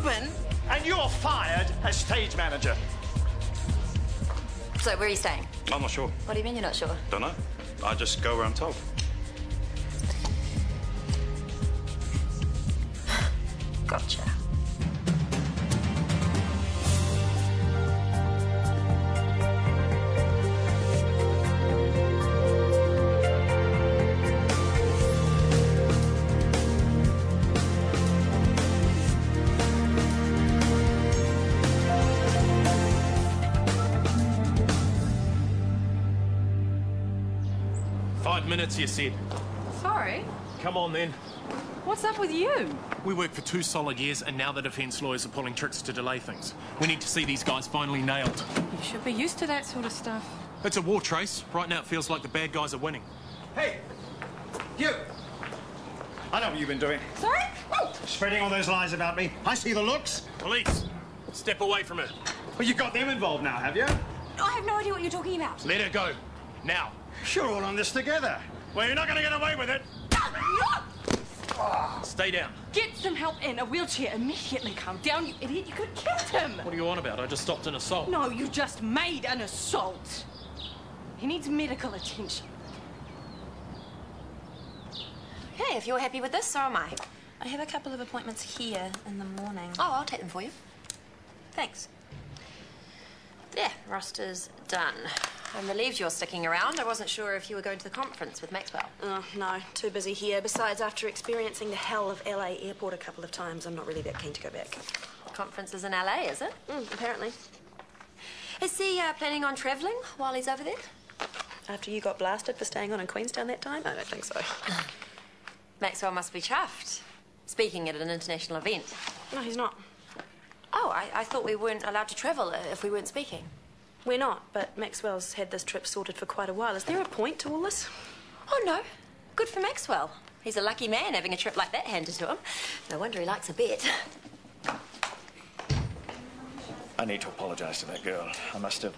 Ruben! And you're fired as stage manager. So, where are you staying? I'm not sure. What do you mean you're not sure? Don't know. I just go where I'm told. Gotcha. Minutes, you said. Sorry? Come on, then. What's up with you? We worked for 2 solid years, and now the defence lawyers are pulling tricks to delay things. We need to see these guys finally nailed. You should be used to that sort of stuff. It's a war, Trace. Right now it feels like the bad guys are winning. Hey! You! I know what you've been doing. Sorry? Spreading all those lies about me. I see the looks. Police, step away from her. Well, you've got them involved now, have you? I have no idea what you're talking about. Let her go. Now. You're all on this together. Well, you're not going to get away with it. Stay down. Get some help in a wheelchair immediately. Calm down, you idiot. You could have killed him. What are you on about? I just stopped an assault. No, you just made an assault. He needs medical attention. Okay, if you're happy with this, so am I. I have a couple of appointments here in the morning. Oh, I'll take them for you. Thanks. There, roster's done. I'm relieved you're sticking around. I wasn't sure if you were going to the conference with Maxwell. Oh, no, too busy here. Besides, after experiencing the hell of LA airport a couple of times, I'm not really that keen to go back. The conference is in LA, is it? Apparently. Is he planning on travelling while he's over there? After you got blasted for staying on in Queenstown that time? I don't think so. Maxwell must be chuffed. Speaking at an international event. No, he's not. Oh, I thought we weren't allowed to travel if we weren't speaking. We're not, but Maxwell's had this trip sorted for quite a while. Is there a point to all this? Oh, no. Good for Maxwell. He's a lucky man having a trip like that handed to him. No wonder he likes a bet. I need to apologise to that girl. I must have...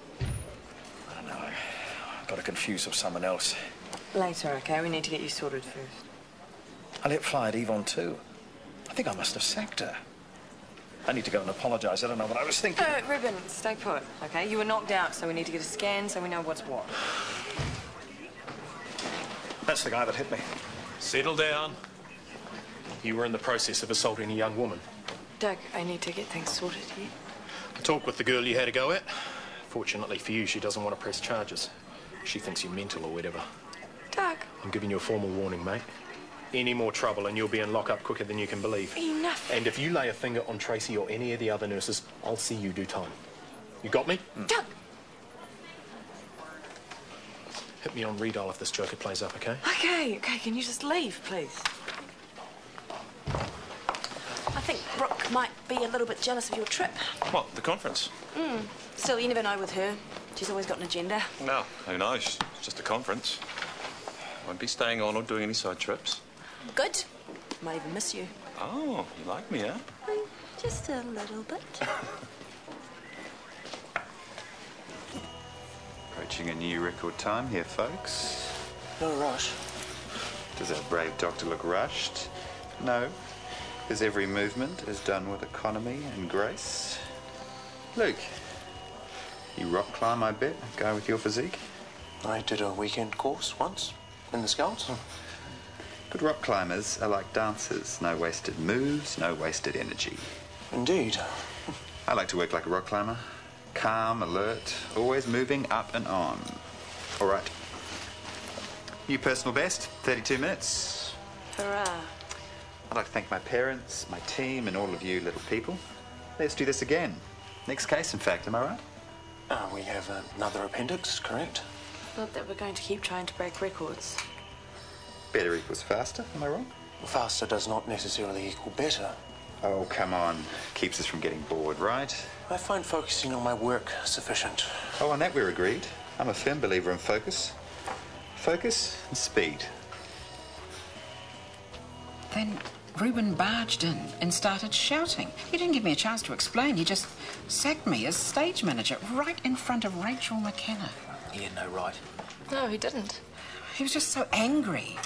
I don't know. I got her confused with someone else. Later, OK? We need to get you sorted first. I let fly at Yvonne too. I think I must have sacked her. I need to go and apologise. I don't know what I was thinking. Ruben, stay put, OK? You were knocked out, so we need to get a scan so we know what's what. That's the guy that hit me. Settle down. You were in the process of assaulting a young woman. Doug, I need to get things sorted here. I talked with the girl you had a go at. Fortunately for you, she doesn't want to press charges. She thinks you're mental or whatever. Doug. I'm giving you a formal warning, mate. Any more trouble and you'll be in lockup quicker than you can believe. Enough. And if you lay a finger on Tracy or any of the other nurses, I'll see you do time. You got me? Doug! Hit me on redial if this joker plays up, OK? OK, can you just leave, please? I think Brooke might be a little bit jealous of your trip. What, the conference? Still, you never know with her. She's always got an agenda. No, who knows? It's just a conference. Won't be staying on or doing any side trips. Good. Might even miss you. Oh, you like me, huh? Just a little bit. Approaching a new record time here, folks. No rush. Does our brave doctor look rushed? No, because every movement is done with economy and grace. Luke, you rock climb, I bet, a guy with your physique? I did a weekend course once in the Scouts. Good rock climbers are like dancers. No wasted moves, no wasted energy. Indeed. I like to work like a rock climber. Calm, alert, always moving up and on. All right. New personal best, 32 minutes. Hurrah. I'd like to thank my parents, my team, and all of you little people. Let's do this again. Next case, in fact, am I right? We have another appendix, correct? Not that we're going to keep trying to break records. Better equals faster, am I wrong? Faster does not necessarily equal better. Oh, come on. Keeps us from getting bored, right? I find focusing on my work sufficient. Oh, on that we're agreed. I'm a firm believer in focus. Focus and speed. Then Ruben barged in and started shouting. He didn't give me a chance to explain. He just sacked me as stage manager right in front of Rachel McKenna. He had no right. No, he didn't. He was just so angry.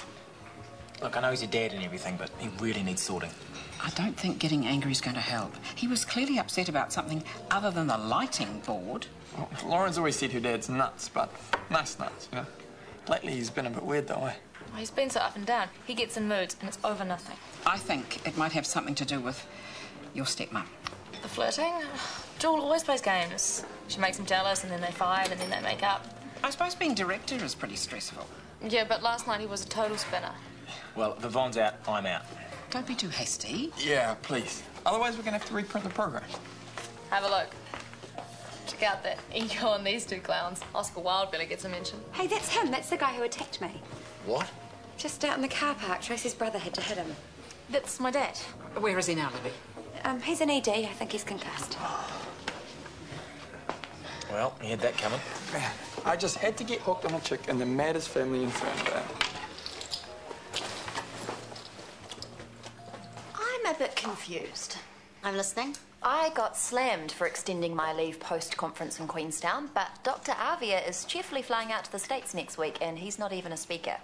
Look, I know he's your dad and everything, but he really needs sorting. I don't think getting angry is going to help. He was clearly upset about something other than the lighting board. Well, Lauren's always said her dad's nuts, but nice nuts, you know. Lately he's been a bit weird, though, eh? Well, he's been so up and down. He gets in moods, and it's over nothing. I think it might have something to do with your stepmom. The flirting? Jewel always plays games. She makes him jealous, and then they fight, and then they make up. I suppose being director is pretty stressful. Yeah, but last night he was a total spinner. Well, if Yvonne's out, I'm out. Don't be too hasty. Yeah, please. Otherwise, we're going to have to reprint the program. Have a look. Check out that ego on these two clowns. Oscar Wilde barely gets a mention. Hey, that's him. That's the guy who attacked me. What? Just out in the car park. Tracy's brother had to hit him. That's my dad. Where is he now, Libby? He's an ED. I think he's concussed. Well, you had that coming. Man, I just had to get hooked on a chick in the maddest family in Ferndale. I'm a bit confused. I'm listening. I got slammed for extending my leave post-conference in Queenstown, but Dr. Avia is cheerfully flying out to the States next week, and he's not even a speaker.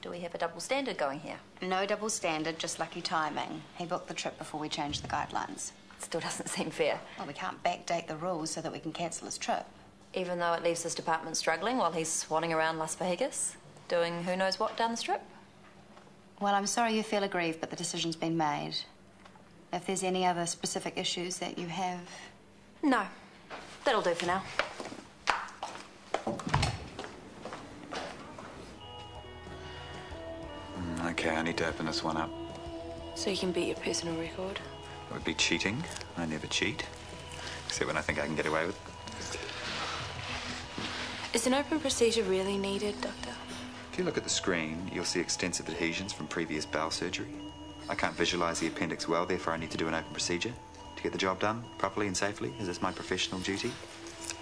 Do we have a double standard going here? No double standard, just lucky timing. He booked the trip before we changed the guidelines. Still doesn't seem fair. Well, we can't backdate the rules so that we can cancel his trip. Even though it leaves his department struggling while he's swanning around Las Vegas, doing who knows what down the strip? Well, I'm sorry you feel aggrieved, but the decision's been made. If there's any other specific issues that you have... No. That'll do for now. Okay, I need to open this one up. So you can beat your personal record? It would be cheating. I never cheat. Except when I think I can get away with it. Is an open procedure really needed, Doctor? If you look at the screen, you'll see extensive adhesions from previous bowel surgery. I can't visualize the appendix well, therefore I need to do an open procedure to get the job done properly and safely, as it's my professional duty.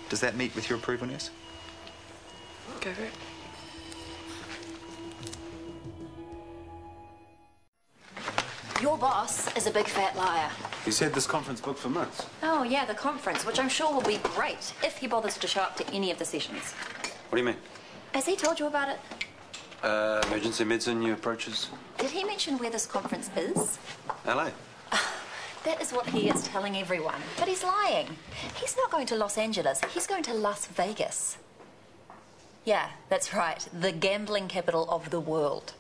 Does that meet with your approval, nurse? Go for it. Your boss is a big fat liar. You said this conference booked for months. Oh, yeah, the conference, which I'm sure will be great if he bothers to show up to any of the sessions. What do you mean? Has he told you about it? Emergency medicine, new approaches. Did he mention where this conference is? LA. That is what he is telling everyone. But he's lying. He's not going to Los Angeles. He's going to Las Vegas. Yeah, that's right. The gambling capital of the world.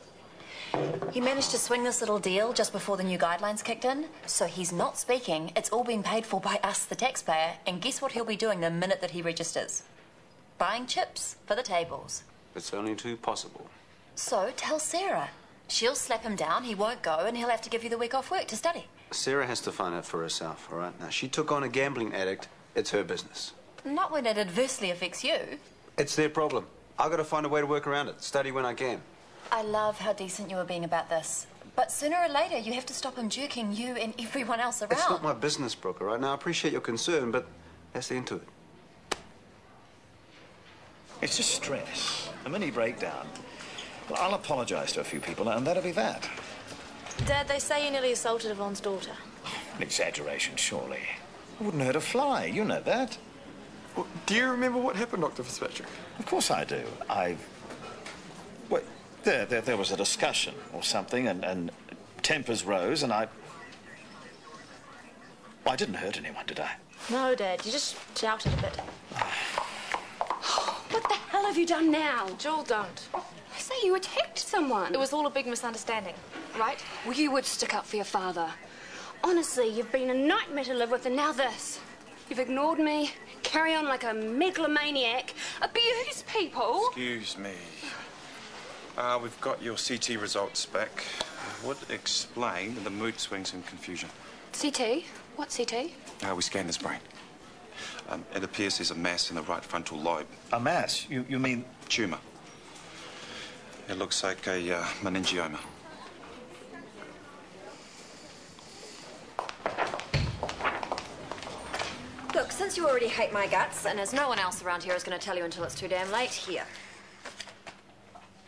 He managed to swing this little deal just before the new guidelines kicked in. So he's not speaking. It's all been paid for by us, the taxpayer. And guess what he'll be doing the minute that he registers? Buying chips for the tables. It's only too possible. So tell Sarah. She'll slap him down, he won't go, and he'll have to give you the week off work to study. Sarah has to find out for herself, all right? Now, she took on a gambling addict. It's her business. Not when it adversely affects you. It's their problem. I've got to find a way to work around it. Study when I can. I love how decent you were being about this. But sooner or later, you have to stop him jerking you and everyone else around. It's not my business, Brooke, all right? Now, I appreciate your concern, but that's the end to it. It's just stress, a mini breakdown. Well, I'll apologise to a few people, and that'll be that. Dad, they say you nearly assaulted Yvonne's daughter. An exaggeration, surely. I wouldn't hurt a fly, you know that. Well, do you remember what happened, Dr. Fitzpatrick? Of course I do. Wait, there was a discussion or something, and tempers rose, and I didn't hurt anyone, did I? No, Dad, you just shouted a bit. What the hell have you done now? Jewel, don't. I say you attacked someone. It was all a big misunderstanding, right? Well, you would stick up for your father. Honestly, you've been a nightmare to live with, and now this. You've ignored me, carry on like a megalomaniac, abuse people. Excuse me. We've got your CT results back. Would explain the mood swings and confusion. CT? What CT? We scanned his brain. It appears there's a mass in the right frontal lobe. A mass? You mean... Tumour. It looks like a meningioma. Look, since you already hate my guts, and as no one else around here is going to tell you until it's too damn late, here.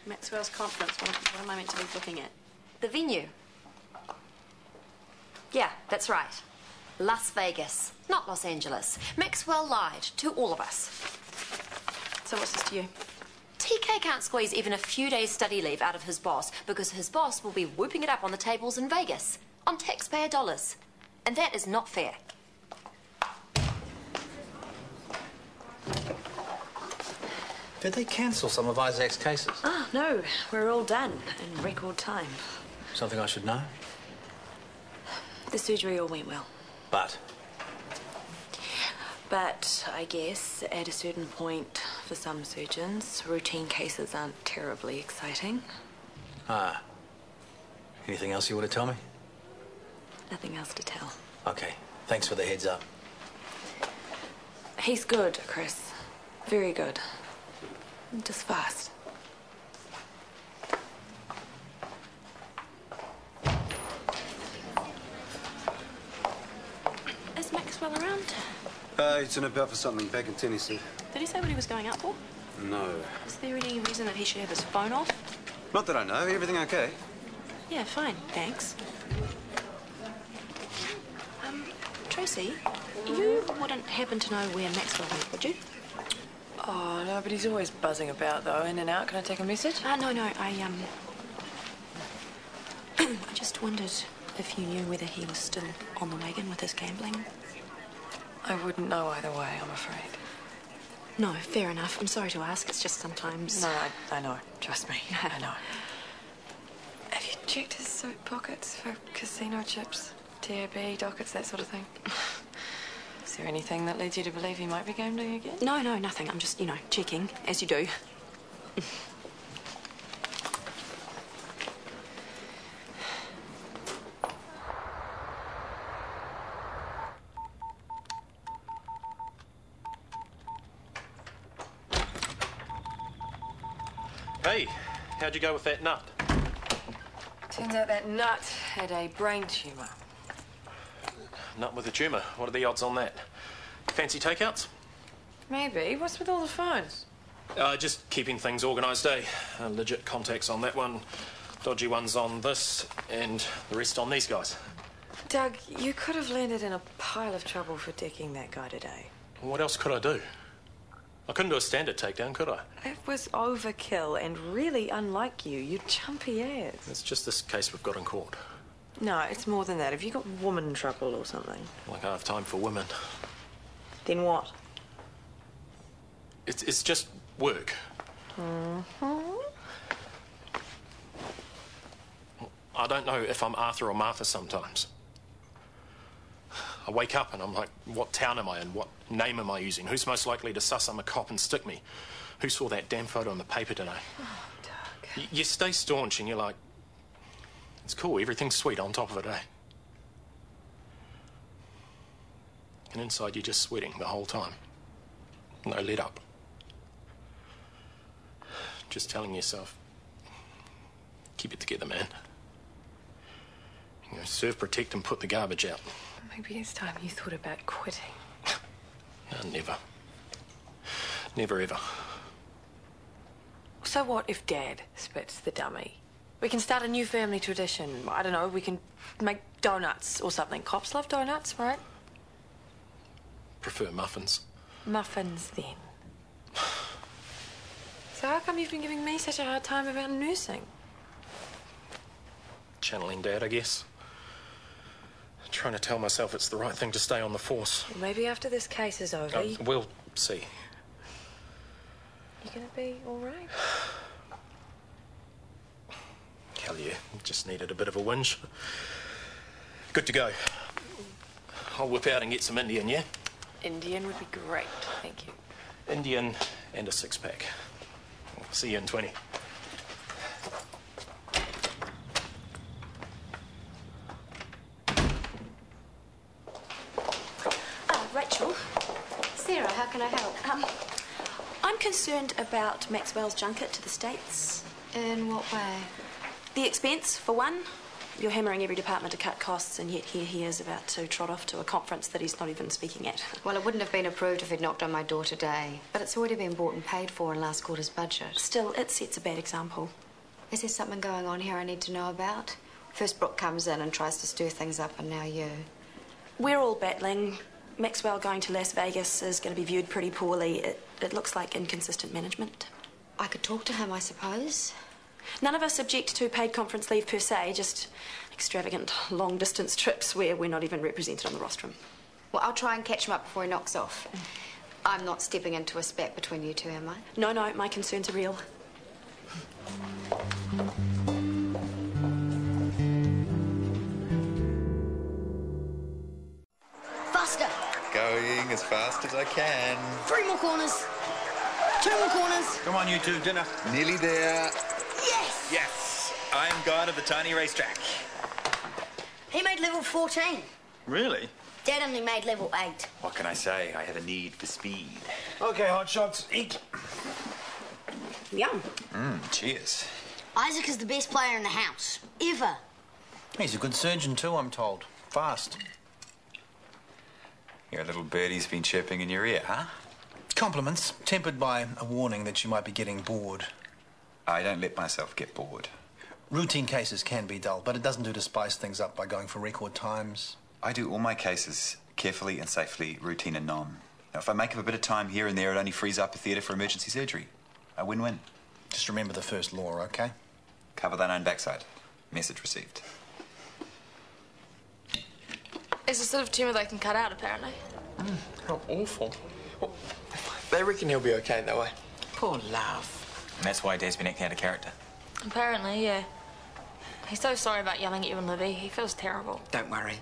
Maxwell's conference. What am I meant to be looking at? The venue. Yeah, that's right. Las Vegas, not Los Angeles. Maxwell lied to all of us. So what's this to you? TK can't squeeze even a few days study leave out of his boss because his boss will be whooping it up on the tables in Vegas. On taxpayer dollars. And that is not fair. Did they cancel some of Isaac's cases? Ah, no. We're all done in record time. Something I should know? The surgery all went well. But I guess at a certain point, for some surgeons, routine cases aren't terribly exciting. Ah. Anything else you want to tell me? Nothing else to tell. Okay. Thanks for the heads up. He's good, Chris. Very good. Just fast. Is Maxwell around? He's in a belt for something back in Tennessee. Did he say what he was going up for? No. Is there any reason that he should have his phone off? Not that I know. Everything okay? Yeah, fine, thanks. Tracy, you wouldn't happen to know where Maxwell went, would you? Oh, no, but he's always buzzing about, though, in and out. Can I take a message? No, I just wondered if you knew whether he was still on the wagon with his gambling. I wouldn't know either way, I'm afraid. No, fair enough. I'm sorry to ask. It's just sometimes... No, I know. Trust me. I know. Have you checked his suit pockets for casino chips, TAB, dockets, that sort of thing? Is there anything that leads you to believe he might be gambling again? No, nothing. I'm just, checking, as you do. Hey, how'd you go with that nut? Turns out that nut had a brain tumour. Nut with a tumour. What are the odds on that? Fancy takeouts? Maybe. What's with all the phones? Just keeping things organised, eh? Legit contacts on that one, dodgy ones on this, and the rest on these guys. Doug, you could have landed in a pile of trouble for decking that guy today. What else could I do? I couldn't do a standard takedown, could I? It was overkill and really unlike you. You chumpy ass. It's just this case we've got in court. No, it's more than that. Have you got woman trouble or something? Like I have time for women. Then what? It's just work. I don't know if I'm Arthur or Martha sometimes. I wake up and I'm like, what town am I in? What name am I using? Who's most likely to suss I'm a cop and stick me? Who saw that damn photo in the paper today? Oh, Doug. You stay staunch and you're like, it's cool, everything's sweet on top of it, eh? And inside you're just sweating the whole time. No let up. Just telling yourself, keep it together, man. Serve, protect and put the garbage out. Maybe it's time you thought about quitting. No, never. Never, ever. So what if Dad spits the dummy? We can start a new family tradition. I don't know, we can make donuts or something. Cops love donuts, right? Prefer muffins. Muffins, then. So how come you've been giving me such a hard time about nursing? Channeling Dad, I guess. Trying to tell myself it's the right thing to stay on the force. Well, maybe after this case is over... We'll see. You gonna be all right? Hell yeah, just needed a bit of a whinge. Good to go. I'll whip out and get some Indian, yeah? Indian would be great, thank you. Indian and a six-pack. See you in 20. Rachel. Sarah, how can I help? I'm concerned about Maxwell's junket to the States. In what way? The expense, for one. You're hammering every department to cut costs, and yet here he is about to trot off to a conference that he's not even speaking at. Well, it wouldn't have been approved if he'd knocked on my door today. But it's already been bought and paid for in last quarter's budget. Still, it sets a bad example. Is there something going on here I need to know about? First Brooke comes in and tries to stir things up, and now you. We're all battling. Maxwell going to Las Vegas is going to be viewed pretty poorly. It looks like inconsistent management. I could talk to him, I suppose. None of us object to paid conference leave per se, just extravagant long-distance trips where we're not even represented on the rostrum. Well, I'll try and catch him up before he knocks off. I'm not stepping into a spat between you two, am I? No, no, my concerns are real. Faster! Going as fast as I can. 3 more corners. 2 more corners. Come on, you two, dinner. Nearly there. Yes! Yes, I'm god of the tiny racetrack. He made level 14. Really? Dad only made level 8. What can I say? I have a need for speed. Okay, hotshots, eat. Yum. Cheers. Isaac is the best player in the house. Ever. He's a good surgeon too, I'm told. Fast. Your little birdie's been chirping in your ear, huh? Compliments, tempered by a warning that you might be getting bored. I don't let myself get bored. Routine cases can be dull, but it doesn't do to spice things up by going for record times. I do all my cases carefully and safely, routine and non. Now, if I make up a bit of time here and there, it only frees up a theatre for emergency surgery. A win-win. Just remember the first law, okay? Cover thine own backside. Message received. It's a sort of tumour they can cut out, apparently. How awful. Well, they reckon he'll be okay, though, eh? Poor love. And that's why Dad's been acting out of character. Apparently, yeah. He's so sorry about yelling at you and Libby. He feels terrible. Don't worry.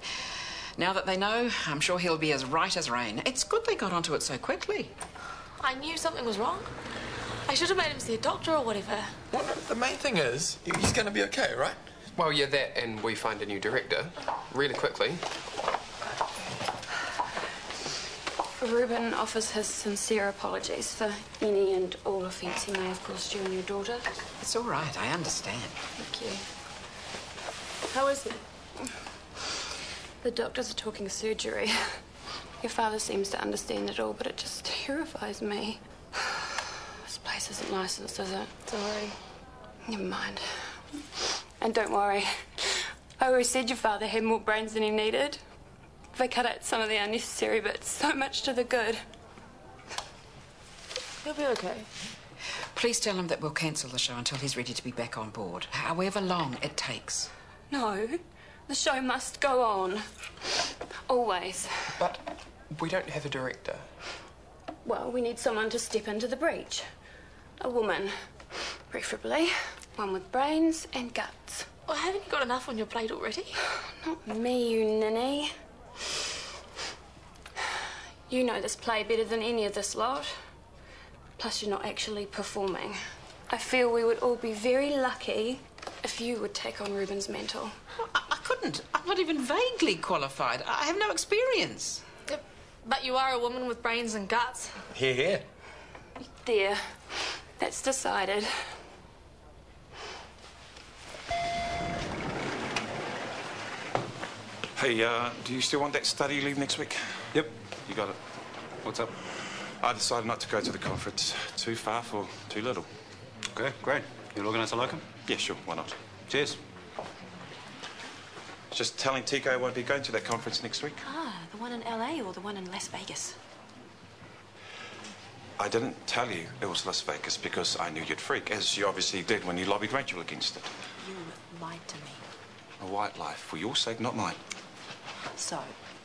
Now that they know, I'm sure he'll be as right as rain. It's good they got onto it so quickly. I knew something was wrong. I should have made him see a doctor or whatever. Well, the main thing is, he's going to be okay, right? Well, yeah, that, and we find a new director really quickly. Reuben offers his sincere apologies for any and all offence he may have caused you and your daughter. It's all right, I understand. Thank you. How is he? The doctors are talking surgery. Your father seems to understand it all, but it just terrifies me. This place isn't licensed, is it? Sorry. Never mind. And don't worry. I always said your father had more brains than he needed. If I cut out some of the unnecessary bits, so much to the good. He'll be okay. Please tell him that we'll cancel the show until he's ready to be back on board, however long it takes. No, the show must go on. Always. But we don't have a director. Well, we need someone to step into the breach. A woman, preferably. One with brains and guts. Well, haven't you got enough on your plate already? Not me, you ninny. You know this play better than any of this lot. Plus, you're not actually performing. I feel we would all be very lucky if you would take on Reuben's mantle. I couldn't. I'm not even vaguely qualified. I have no experience. But you are a woman with brains and guts. Hear, hear. There. That's decided. Hey, do you still want that study leave next week? Yep. You got it. What's up? I decided not to go to the conference. Too far for too little. Okay, great. You'll organise a locum? Yeah, sure. Why not? Cheers. Just telling Tico I won't be going to that conference next week. Ah, the one in LA or the one in Las Vegas? I didn't tell you it was Las Vegas because I knew you'd freak, as you obviously did when you lobbied Rachel against it. You lied to me. A white lie, for your sake, not mine. So,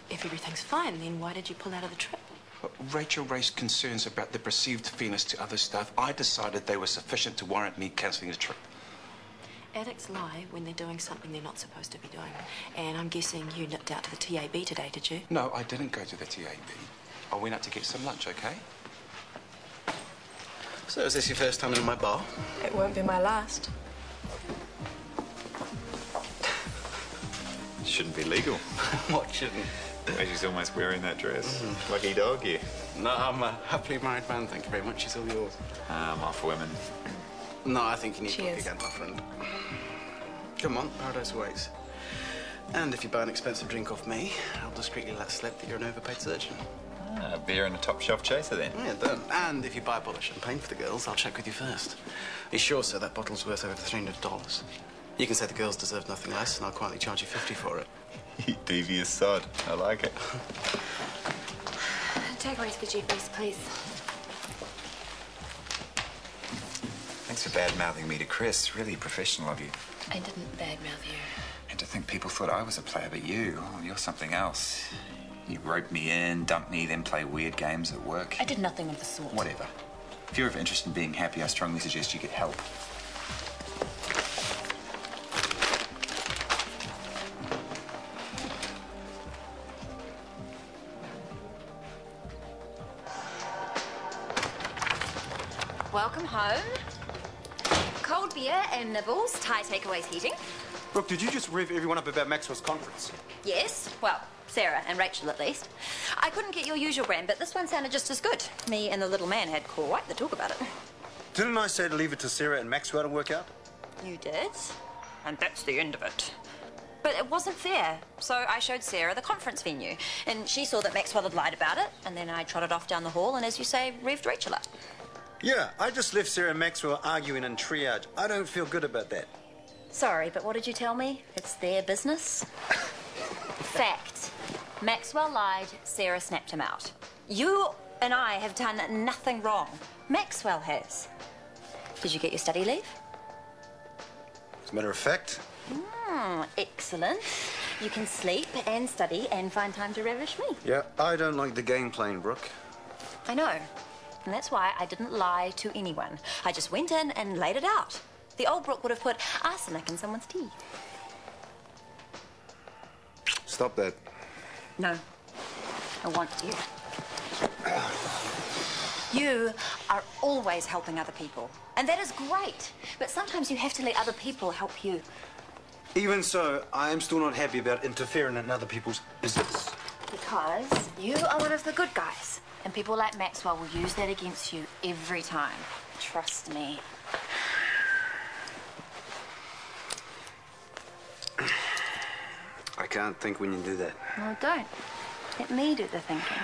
if everything's fine, then why did you pull out of the trip? But Rachel raised concerns about the perceived fairness to other staff. I decided they were sufficient to warrant me cancelling the trip. Addicts lie when they're doing something they're not supposed to be doing. And I'm guessing you nipped out to the TAB today, did you? No, I didn't go to the TAB. I went out to get some lunch, okay? So is this your first time in my bar? It won't be my last. Shouldn't be legal. What shouldn't? She's almost wearing that dress. Lucky dog, you. No, I'm a happily married man, thank you very much. It's all yours. I'm off women. No, I think you need to look Cheers. again, my friend. Come on, paradise awaits. And if you buy an expensive drink off me, I'll discreetly let slip that you're an overpaid surgeon. A beer and a top shelf chaser then. Yeah, done. And if you buy a bottle of champagne for the girls, I'll check with you first. Are you sure, sir, that bottle's worth over $300? You can say the girls deserve nothing less, and I'll quietly charge you $50 for it. You devious sod. I like it. Takeaways for Jeffries, please. Thanks, Thanks for bad-mouthing me to Chris. Really professional of you. I didn't badmouth you. And to think people thought I was a player, but you're something else. You rope me in, dump me, then play weird games at work. I did nothing of the sort. Whatever. If you're ever interested in being happy, I strongly suggest you get help. Welcome home. Cold beer and nibbles. Thai takeaways heating. Brooke, did you just rev everyone up about Maxwell's conference? Yes. Well, Sarah and Rachel at least. I couldn't get your usual brand, but this one sounded just as good. Me and the little man had quite the talk about it. Didn't I say to leave it to Sarah and Maxwell to work out? You did. And that's the end of it. But it wasn't fair. So I showed Sarah the conference venue, and she saw that Maxwell had lied about it, and then I trotted off down the hall and, as you say, revved Rachel up. Yeah, I just left Sarah and Maxwell arguing in triage. I don't feel good about that. Sorry, but what did you tell me? It's their business? Fact. Maxwell lied, Sarah snapped him out. You and I have done nothing wrong. Maxwell has. Did you get your study leave? As a matter of fact. Excellent. You can sleep and study and find time to ravish me. Yeah, I don't like the game playing, Brooke. I know. And that's why I didn't lie to anyone. I just went in and laid it out. The old Brooke would have put arsenic in someone's tea. Stop that. No. I want you. You are always helping other people. And that is great. But sometimes you have to let other people help you. Even so, I am still not happy about interfering in other people's business. Because you are one of the good guys. And people like Maxwell will use that against you every time. Trust me. I can't think when you do that. No, don't. Let me do the thinking.